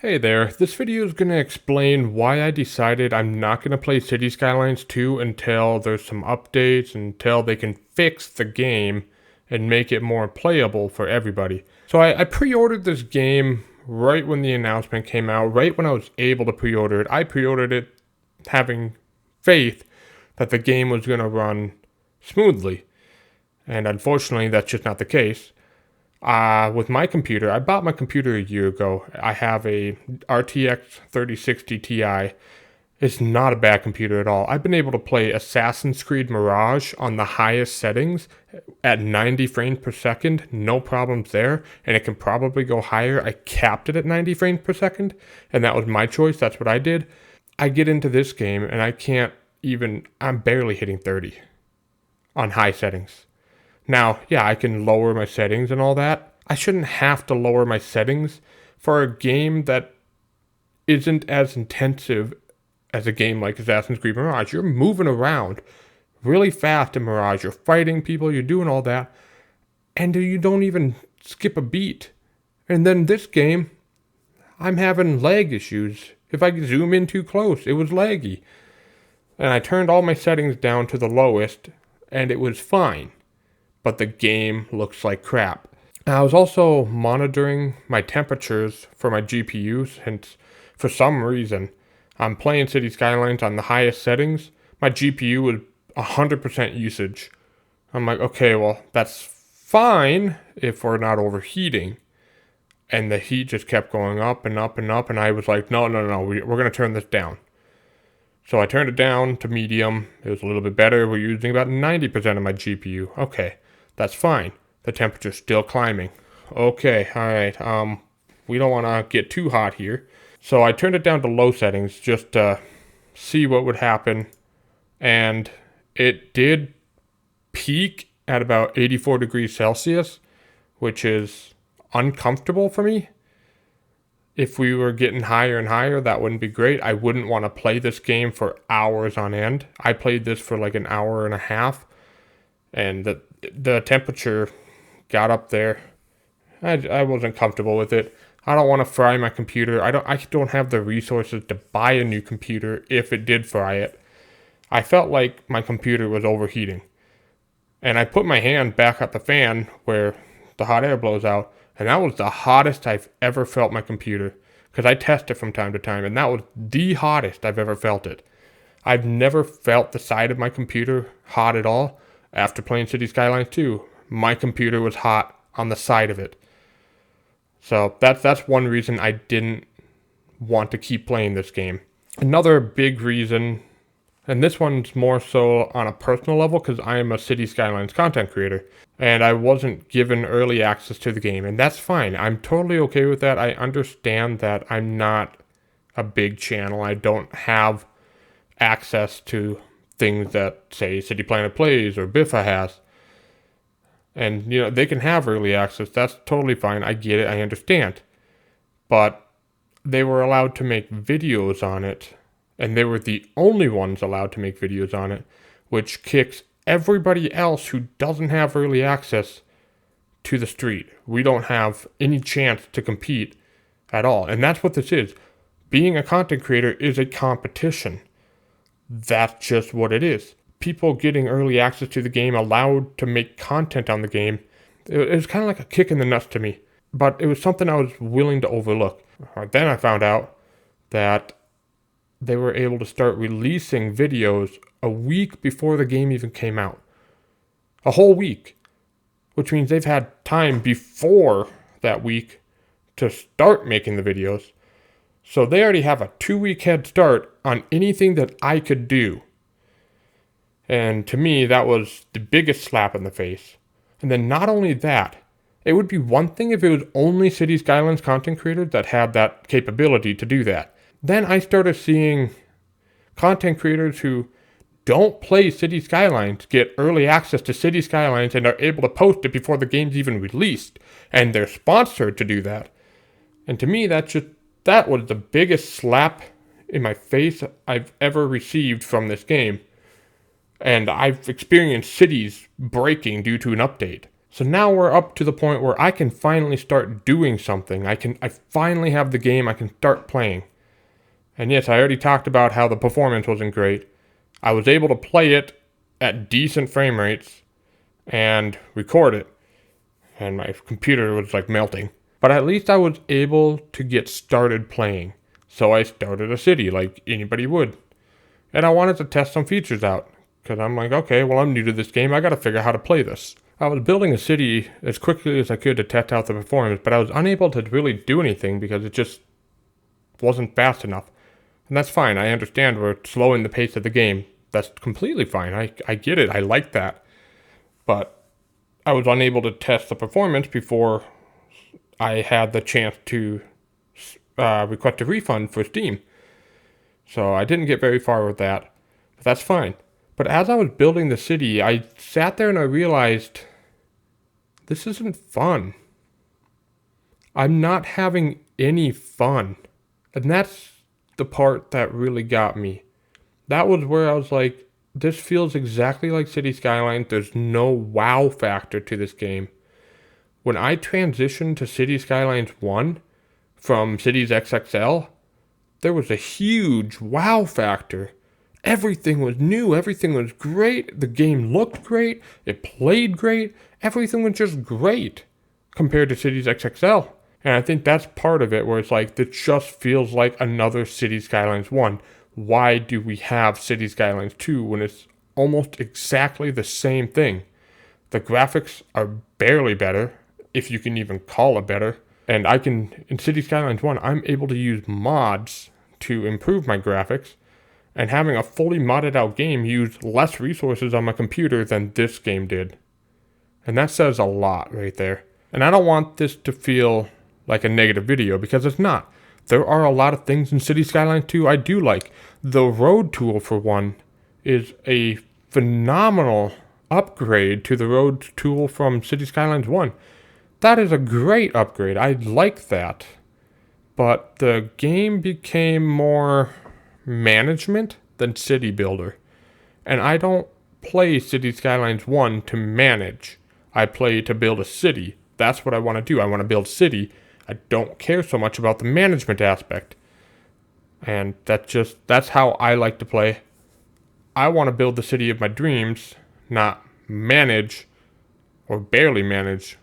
Hey there, this video is going to explain why I decided I'm not going to play Cities Skylines 2 until there's some updates, until they can fix the game and make it more playable for everybody. So I pre-ordered this game right when the announcement came out, right when I was able to pre-order it. I pre-ordered it having faith that the game was going to run smoothly, and unfortunately that's just not the case. With my computer, I bought my computer a year ago. I have a RTX 3060 Ti. It's not a bad computer at all. I've been able to play Assassin's Creed Mirage on the highest settings at 90 frames per second, no problems there, and it can probably go higher. I capped it at 90 frames per second, and that was my choice. That's what I did. I get into this game, and I'm barely hitting 30 on high settings. Now, yeah, I can lower my settings and all that. I shouldn't have to lower my settings for a game that isn't as intensive as a game like Assassin's Creed Mirage. You're moving around really fast in Mirage. You're fighting people, you're doing all that, and you don't even skip a beat. And then this game, I'm having lag issues. If I zoom in too close, it was laggy. And I turned all my settings down to the lowest, and it was fine. But the game looks like crap. I was also monitoring my temperatures for my GPU since for some reason I'm playing City Skylines on the highest settings. My GPU was 100% usage. I'm like, okay, well, that's fine if we're not overheating. And the heat just kept going up and up and up, and I was like, no, we're going to turn this down. So I turned it down to medium. It was a little bit better. We're using about 90% of my GPU. Okay. That's fine. The temperature's still climbing. Okay, alright, we don't want to get too hot here. So I turned it down to low settings just to see what would happen. And it did peak at about 84 degrees Celsius, which is uncomfortable for me. If we were getting higher and higher, that wouldn't be great. I wouldn't want to play this game for hours on end. I played this for like an hour and a half. And the temperature got up there. I wasn't comfortable with it. I don't want to fry my computer. I don't have the resources to buy a new computer if it did fry it. I felt like my computer was overheating. And I put my hand back at the fan where the hot air blows out, and that was the hottest I've ever felt my computer. Because I test it from time to time, and that was the hottest I've ever felt it. I've never felt the side of my computer hot at all. After playing Cities Skylines 2, my computer was hot on the side of it. So that's one reason I didn't want to keep playing this game. Another big reason, and this one's more so on a personal level because I am a Cities Skylines content creator, and I wasn't given early access to the game, and that's fine. I'm totally okay with that. I understand that I'm not a big channel. I don't have access to things that, say, City Planet Plays or Biffa has. And, they can have early access. That's totally fine. I get it. I understand. But they were allowed to make videos on it. And they were the only ones allowed to make videos on it, which kicks everybody else who doesn't have early access to the street. We don't have any chance to compete at all. And that's what this is. Being a content creator is a competition. That's just what it is. People getting early access to the game, allowed to make content on the game, it was kind of like a kick in the nuts to me. But it was something I was willing to overlook. Then I found out that they were able to start releasing videos a week before the game even came out. A whole week. Which means they've had time before that week to start making the videos. So they already have a 2-week head start on anything that I could do. And to me, that was the biggest slap in the face. And then not only that, it would be one thing if it was only Cities Skylines content creators that had that capability to do that. Then I started seeing content creators who don't play Cities Skylines get early access to Cities Skylines and are able to post it before the game's even released. And they're sponsored to do that. And to me, that was the biggest slap in my face I've ever received from this game. And I've experienced cities breaking due to an update. So now we're up to the point where I can finally start doing something. I finally have the game I can start playing. And yes, I already talked about how the performance wasn't great. I was able to play it at decent frame rates and record it. And my computer was like melting. But at least I was able to get started playing. So I started a city like anybody would. And I wanted to test some features out. Because I'm like, okay, well, I'm new to this game. I got to figure out how to play this. I was building a city as quickly as I could to test out the performance, but I was unable to really do anything because it just wasn't fast enough. And that's fine. I understand we're slowing the pace of the game. That's completely fine. I get it. I like that. But I was unable to test the performance before I had the chance to request a refund for Steam. So I didn't get very far with that. But that's fine. But as I was building the city, I sat there and I realized this isn't fun. I'm not having any fun. And that's the part that really got me. That was where I was like, this feels exactly like Cities Skylines. There's no wow factor to this game. When I transitioned to Cities Skylines 1 from Cities XXL, there was a huge wow factor. Everything was new, everything was great, the game looked great, it played great, everything was just great compared to Cities XXL. And I think that's part of it, where it's like, it just feels like another Cities Skylines 1. Why do we have Cities Skylines 2 when it's almost exactly the same thing? The graphics are barely better, if you can even call it better. And in Cities Skylines 1, I'm able to use mods to improve my graphics. And having a fully modded out game used less resources on my computer than this game did. And that says a lot right there. And I don't want this to feel like a negative video, because it's not. There are a lot of things in Cities Skylines 2 I do like. The road tool, for one, is a phenomenal upgrade to the road tool from Cities Skylines 1. That is a great upgrade. I like that. But the game became more management than city builder. And I don't play Cities Skylines 1 to manage. I play to build a city. That's what I want to do. I want to build a city. I don't care so much about the management aspect. And that's how I like to play. I want to build the city of my dreams, not manage or barely manage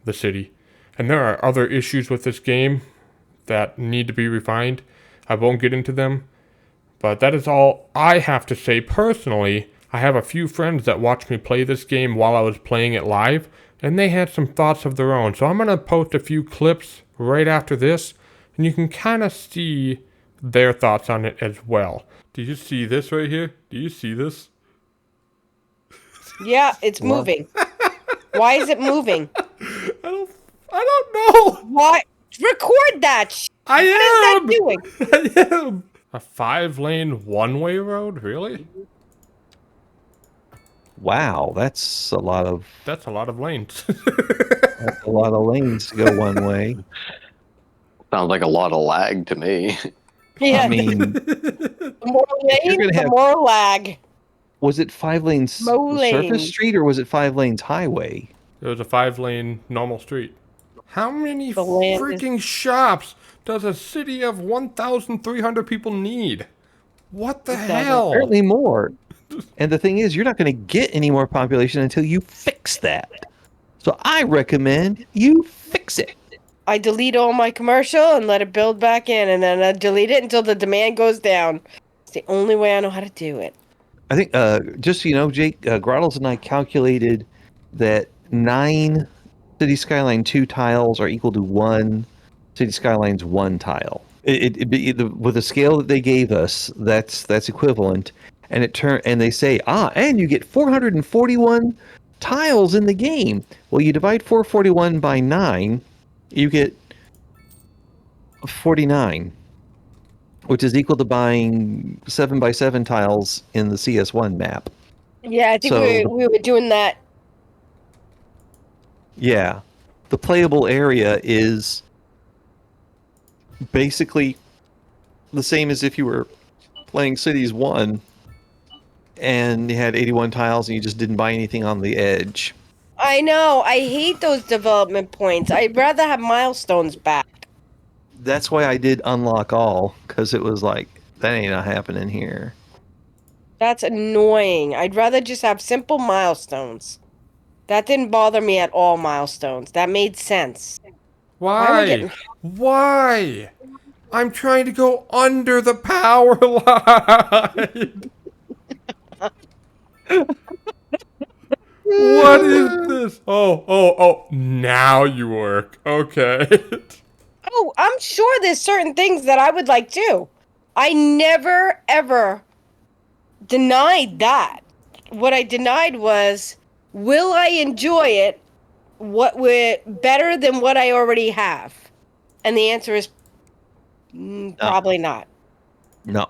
the city. And there are other issues with this game that need to be refined. I won't get into them. But that is all I have to say personally. I have a few friends that watched me play this game while I was playing it live, and they had some thoughts of their own. So I'm going to post a few clips right after this, and you can kind of see their thoughts on it as well. Do you see this right here? Do you see this? Yeah, it's moving. Why is it moving? I don't know. Why? Record that. I am. What is that doing? I am. A 5-lane one-way road? Really? Wow, that's a lot of lanes. that's a lot of lanes to go one way. Sounds like a lot of lag to me. Yeah. I mean, the more lane, gonna the have- more lag. was it 5 lanes Mo-lane. surface street or was it 5 lanes highway? It was a 5-lane normal street. How many The land freaking shops does a city of 1,300 people need? What the hell? Apparently more. And the thing is, you're not going to get any more population until you fix that. So I recommend you fix it. I delete all my commercial and let it build back in, and then I delete it until the demand goes down. It's the only way I know how to do it. I think, just so you know, Jake, Grottles and I calculated that 9 City Skyline 2 tiles are equal to 1 City Skylines 1 tile. With the scale that they gave us, that's equivalent. And they say, and you get 441 tiles in the game. Well, you divide 441 by 9, you get 49, which is equal to buying 7 by 7 tiles in the CS1 map. Yeah, I think we were doing that. Yeah. The playable area is basically the same as if you were playing Cities 1 and you had 81 tiles and you just didn't buy anything on the edge. I know. I hate those development points. I'd rather have milestones back. That's why I did unlock all, because it was like, that ain't not happening here. That's annoying. I'd rather just have simple milestones. That didn't bother me at all, milestones. That made sense. Why am I Why? getting... Why? I'm trying to go under the power line. What is this? Oh. Now you work. Okay. Oh, I'm sure there's certain things that I would like too. I never, ever denied that. What I denied was, will I enjoy it better than what I already have? And the answer is probably not. No,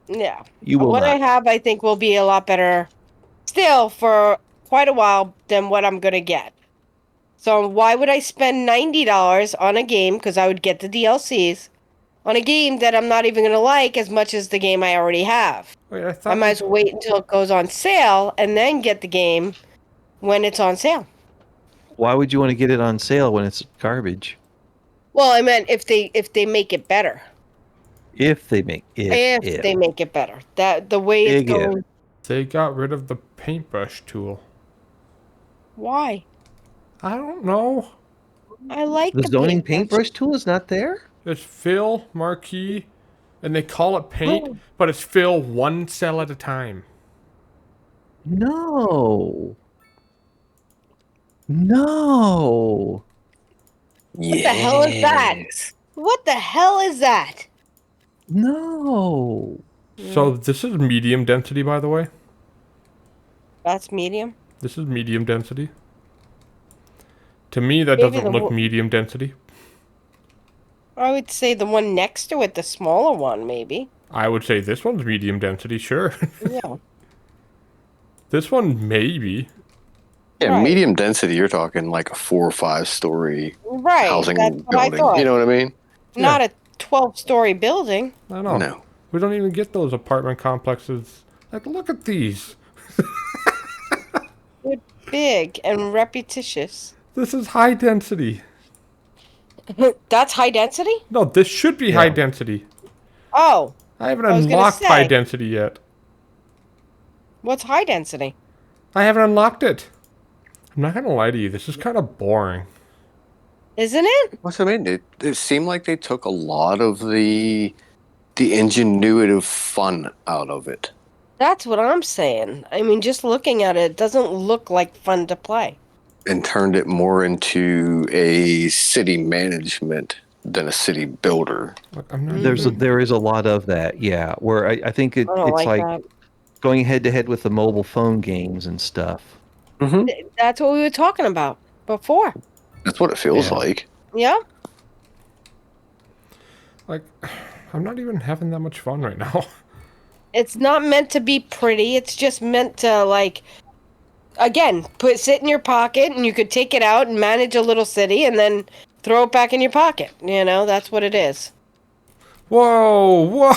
Yeah. you will What I not. have, I think, will be a lot better still for quite a while than what I'm going to get. So why would I spend $90 on a game, because I would get the DLCs, on a game that I'm not even going to like as much as the game I already have? Wait, I I thought might as well wait until it goes on sale and then get the game when it's on sale. Why would you want to get it on sale when it's garbage? Well, I meant if they make it better. If they make If they make it better. That the way it's Big if. going. they got rid of the paintbrush tool. Why? I don't know. I like The the zoning paintbrush. paintbrush tool is not there? It's fill, marquee, and they call it paint, but it's fill one cell at a time. No. No. What the hell is that? What the hell is that? No. So this is medium density, by the way. That's medium. This is medium density. To me, that Maybe doesn't the look wo- medium density. I would say the one next to it, the smaller one, maybe. I would say this one's medium density, sure. Yeah. This one, maybe. Yeah, Right. medium density. You're talking like a 4 or 5 story Right. housing That's what I building. thought. You know what I mean? Not a 12-story building. I know. No. We don't even get those apartment complexes. Like, look at these. They're big and repetitious. This is high density. That's high density? No, this should be high density. Oh. I haven't I was gonna unlocked high say. density yet. What's high density? I haven't unlocked it. I'm not gonna lie to you. This is kind of boring. Isn't it? What's I mean? It seemed like they took a lot of the ingenuitive fun out of it. That's what I'm saying. I mean, just looking at it doesn't look like fun to play. And turned it more into a city management than a city builder. Look, I'm not. There is a lot of that, yeah. Where I think I don't it's like that. going head to head with the mobile phone games and stuff. Mm-hmm. That's what we were talking about before. That's what it feels Yeah. like. Yeah. Like, I'm not even having that much fun right now. It's not meant to be pretty. It's just meant to, like, again, sit in your pocket, and you could take it out and manage a little city and then throw it back in your pocket. You know, that's what it is. Whoa!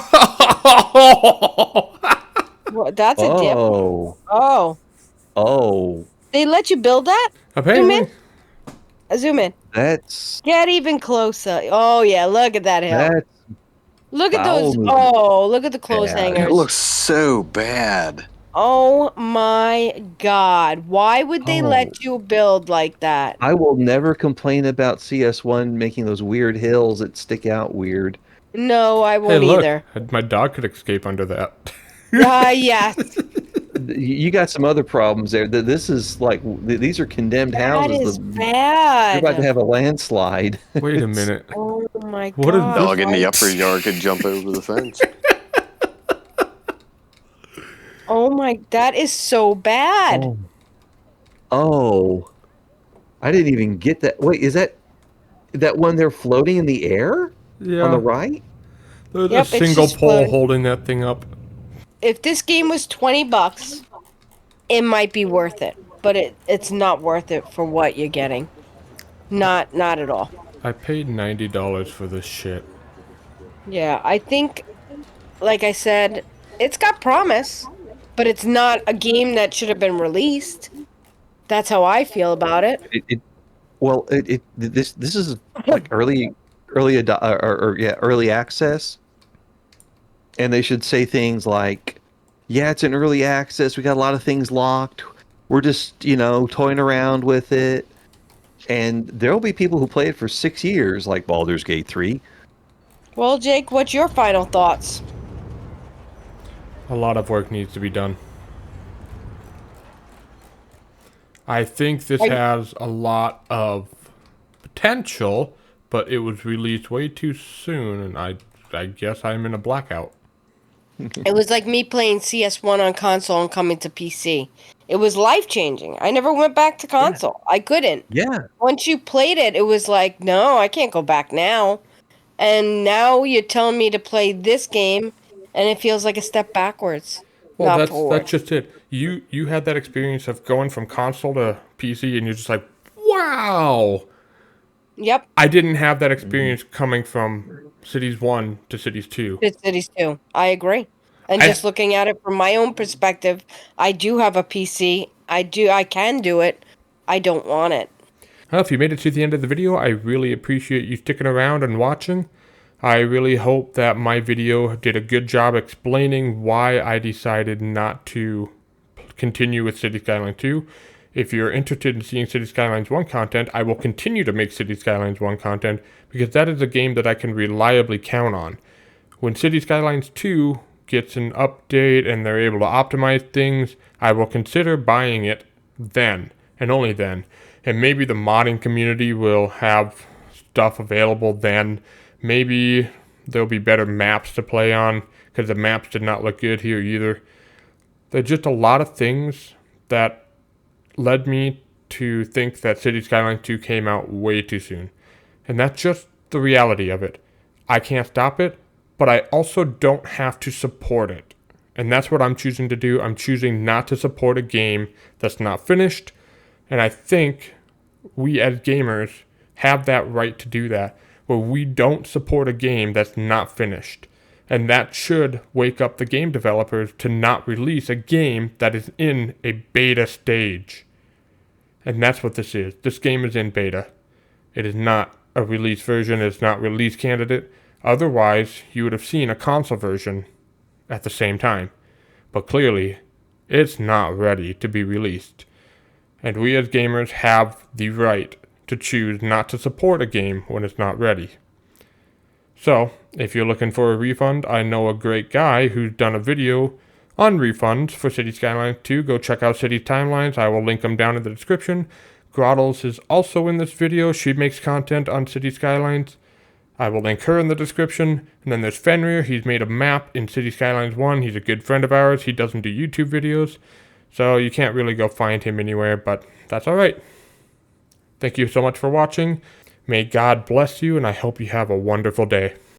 Whoa! Well, that's a dip. Oh. Oh. Oh. They let you build that? Apparently, Zoom in. That's Get even closer. Oh, yeah, look at that hill. that's Look at those. foul. Oh, look at the clothes Yeah. hangers. It looks so bad. Oh my God. Why would they Oh. let you build like that? I will never complain about CS1 making those weird hills that stick out weird. No, I hey, won't look! either. My dog could escape under that. Yes. You got some other problems there. This is like these are condemned That houses. is You're bad. about to have a landslide. Wait a minute. Oh my What is God. Dog in the Why- upper yard could jump over the fence. Oh my, that is so bad. Oh. Oh. I didn't even get that. Wait, is that one they're floating in the air Yeah. on the right? There's Yep, a it's single just pole floating. holding that thing up. If this game was $20, it might be worth it. But it's not worth it for what you're getting. Not at all. I paid $90 for this shit. Yeah, I think, like I said, it's got promise, but it's not a game that should have been released. That's how I feel about it. This is like early access, and they should say things like, "Yeah, it's an early access. We got a lot of things locked. We're just toying around with it." And there'll be people who play it for 6 years, like Baldur's Gate 3. Well, Jake, what's your final thoughts? A lot of work needs to be done. I think this Are- has a lot of potential, but it was released way too soon, and I guess I'm in a blackout. It was like me playing CS1 on console and coming to PC. It was life changing. I never went back to console. I couldn't. Yeah. Once you played it, it was like, no, I can't go back now. And now you're telling me to play this game, and it feels like a step backwards, Well, not that's forward. just it. You had that experience of going from console to PC, and you're just like, wow. Yep, I didn't have that experience coming from Cities 1 to Cities 2. it's Cities too. I agree. And I, just looking at it from my own perspective, I do have a PC. I can do it. I don't want it. Well, if you made it to the end of the video, I really appreciate you sticking around and watching. I really hope that my video did a good job explaining why I decided not to continue with Cities Skylines 2. If you're interested in seeing Cities Skylines 1 content, I will continue to make Cities Skylines 1 content because that is a game that I can reliably count on. When Cities Skylines 2 gets an update and they're able to optimize things, I will consider buying it then, and only then. And maybe the modding community will have stuff available then. Maybe there'll be better maps to play on, because the maps did not look good here either. There's just a lot of things that led me to think that Cities Skylines 2 came out way too soon. And that's just the reality of it. I can't stop it, but I also don't have to support it. And that's what I'm choosing to do. I'm choosing not to support a game that's not finished. And I think we as gamers have that right to do that, where we don't support a game that's not finished. And that should wake up the game developers to not release a game that is in a beta stage. And that's what this is. This game is in beta. It is not a release version. It's not release candidate. Otherwise, you would have seen a console version at the same time. But clearly, it's not ready to be released. And we as gamers have the right to choose not to support a game when it's not ready. So, if you're looking for a refund, I know a great guy who's done a video on refunds for Cities Skylines 2. Go check out Cities Timelines. I will link them down in the description. Grottles is also in this video. She makes content on Cities Skylines. I will link her in the description. And then there's Fenrir. He's made a map in Cities Skylines 1. He's a good friend of ours. He doesn't do YouTube videos, so you can't really go find him anywhere, but that's alright. Thank you so much for watching. May God bless you, and I hope you have a wonderful day.